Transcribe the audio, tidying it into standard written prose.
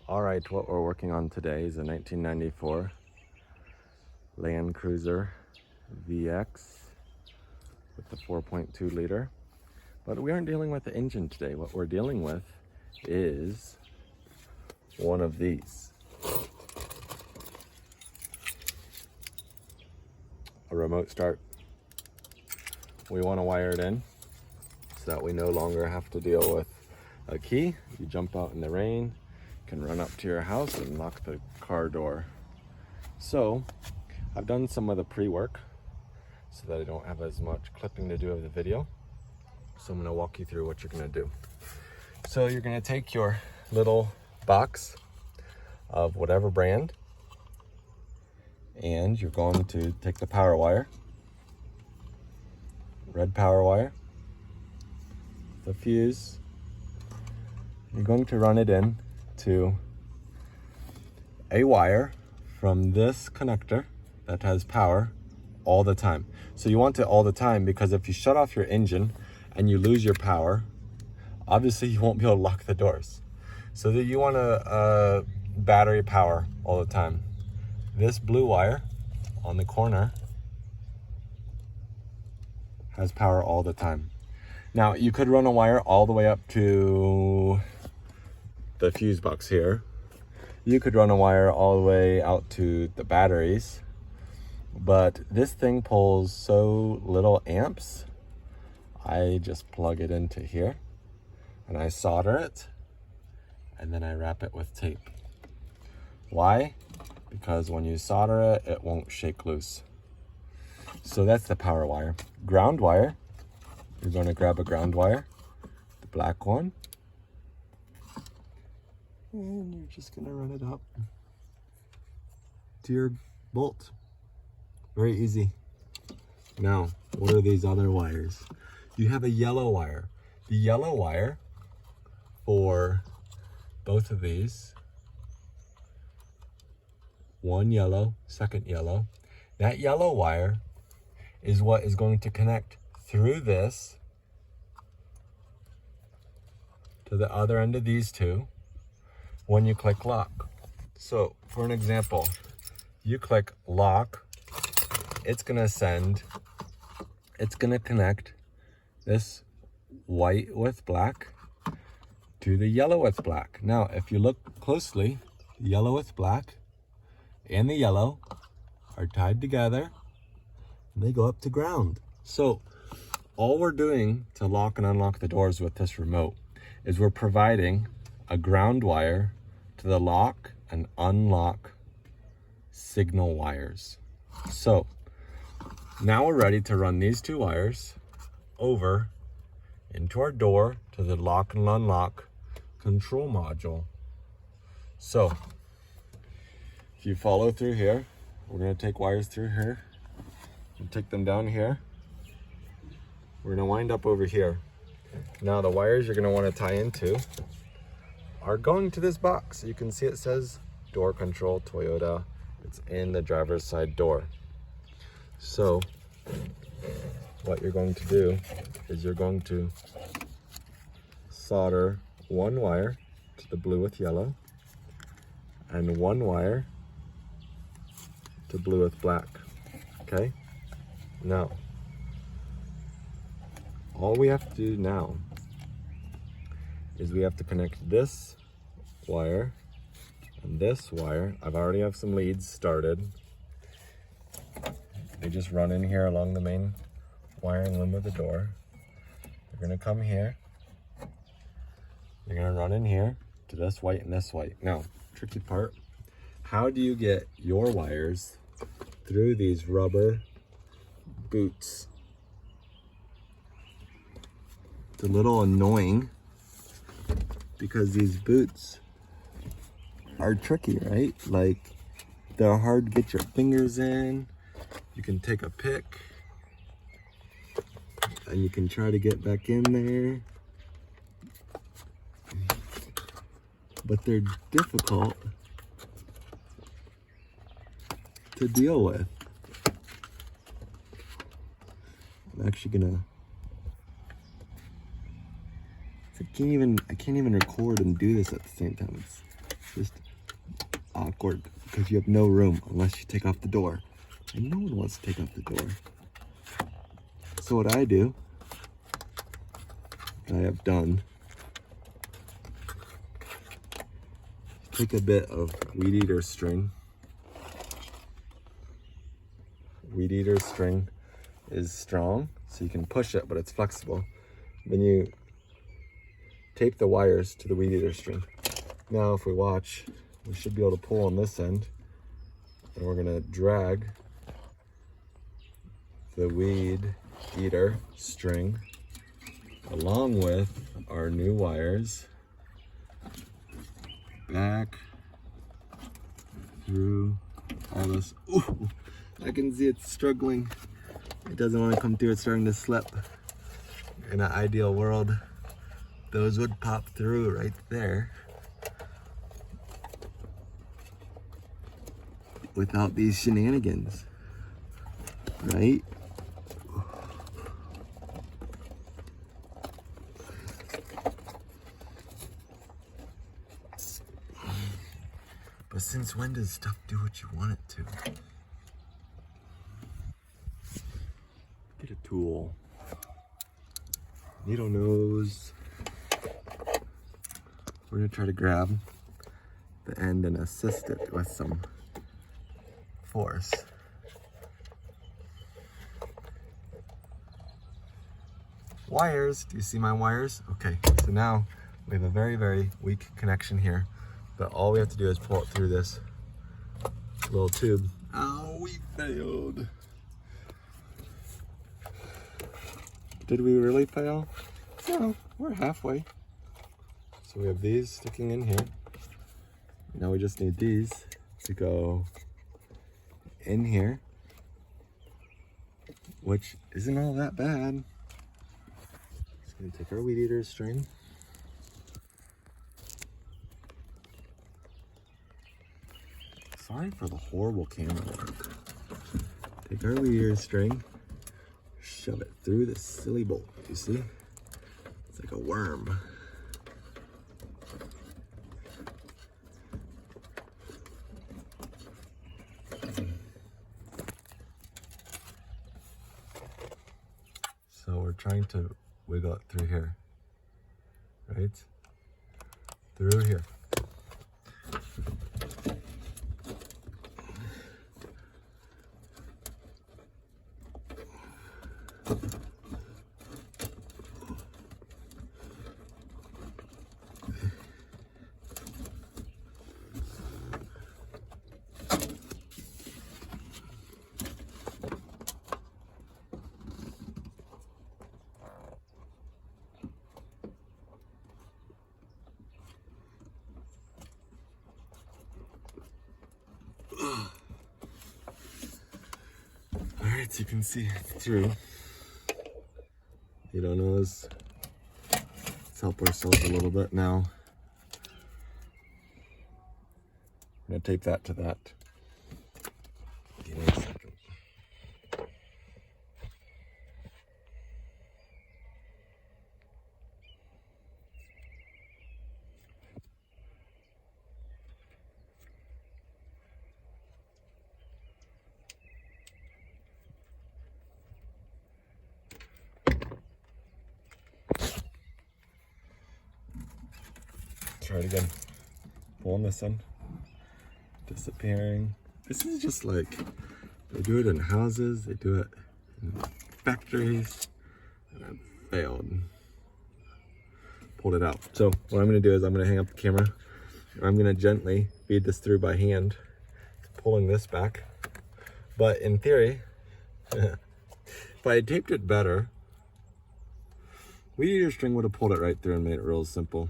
All right, what we're working on today is a 1994 Land Cruiser VX with the 4.2 liter. But we aren't dealing with the engine today. What we're dealing with is one of these. A remote start. We want to wire it in so that we no longer have to deal with a key. You jump out in the rain, can run up to your house and lock the car door. So I've done some of the pre-work so that I don't have as much clipping to do of the video. So I'm going to walk you through what you're going to do. So you're going to take your little box of whatever brand and you're going to take the power wire, red power wire, the fuse. You're going to run it in to a wire from this connector that has power all the time. So you want it all the time because if you shut off your engine and you lose your power, obviously you won't be able to lock the doors. So that you want a battery power all the time. This blue wire on the corner has power all the time. Now you could run a wire all the way up to the fuse box here. You could run a wire all the way out to the batteries, but this thing pulls so little amps, I just plug it into here and I solder it and then I wrap it with tape. Why? Because when you solder it, it won't shake loose. So that's the power wire. Ground wire, you're going to grab a ground wire, the black one, and you're just going to run it up to your bolt. Very easy. Now, what are these other wires? You have a yellow wire. The yellow wire for both of these, one yellow, second yellow. That yellow wire is what is going to connect through this to the other end of these two when you click lock. So for an example, you click lock, it's gonna connect this white with black to the yellow with black. Now, if you look closely, the yellow with black and the yellow are tied together and they go up to ground. So all we're doing to lock and unlock the doors with this remote is we're providing a ground wire to the lock and unlock signal wires. So now we're ready to run these two wires over into our door to the lock and unlock control module. So if you follow through here, we're going to take wires through here and take them down here. We're going to wind up over here. Now the wires you're going to want to tie into are going to this box. You can see it says door control Toyota. It's in the driver's side door. So what you're going to do is you're going to solder one wire to the blue with yellow and one wire to blue with black. Okay? Now, all we have to do now is we have to connect this wire and this wire. I've already have some leads started. They just run in here along the main wiring loom of the door. They're gonna come here. They're gonna run in here to this white and this white. Now, tricky part, how do you get your wires through these rubber boots? It's a little annoying because these boots are tricky, right? Like, they're hard to get your fingers in. You can take a pick and you can try to get back in there, but they're difficult to deal with. I'm actually gonna, I can't even record and do this at the same time. just awkward because you have no room unless you take off the door. And no one wants to take off the door. So what I do, I have done, take a bit of weed eater string. Weed eater string is strong, so you can push it, but it's flexible. Then you tape the wires to the weed eater string. Now if we watch, we should be able to pull on this end, and we're gonna drag the weed eater string along with our new wires back through all this. Ooh, I can see it's struggling. It doesn't want to come through, it's starting to slip. In an ideal world, those would pop through right there without these shenanigans, right? But since when does stuff do what you want it to? Get a tool. Needle nose. We're gonna try to grab the end and assist it with some force. Wires, do you see my wires? Okay, so now we have a very, very weak connection here, but all we have to do is pull it through this little tube. Oh, we failed. Did we really fail? No, we're halfway. So we have these sticking in here. Now we just need these to go in here, which isn't all that bad. Just gonna take our weed eater string. Sorry for the horrible camera work. Take our weed eater string, shove it through this silly bolt. You see? It's like a worm. So we're trying to wiggle it through here, right? Through here. Alright, so you can see it's through. You don't know this. Let's help ourselves a little bit now. I'm gonna tape that to that. Give me a second. Try it again. Pulling this in. Disappearing. This is just like, they do it in houses, they do it in factories, and I failed. Pulled it out. So what I'm gonna do is I'm gonna hang up the camera. I'm gonna gently feed this through by hand, pulling this back. But in theory, if I had taped it better, weed eater string would have pulled it right through and made it real simple.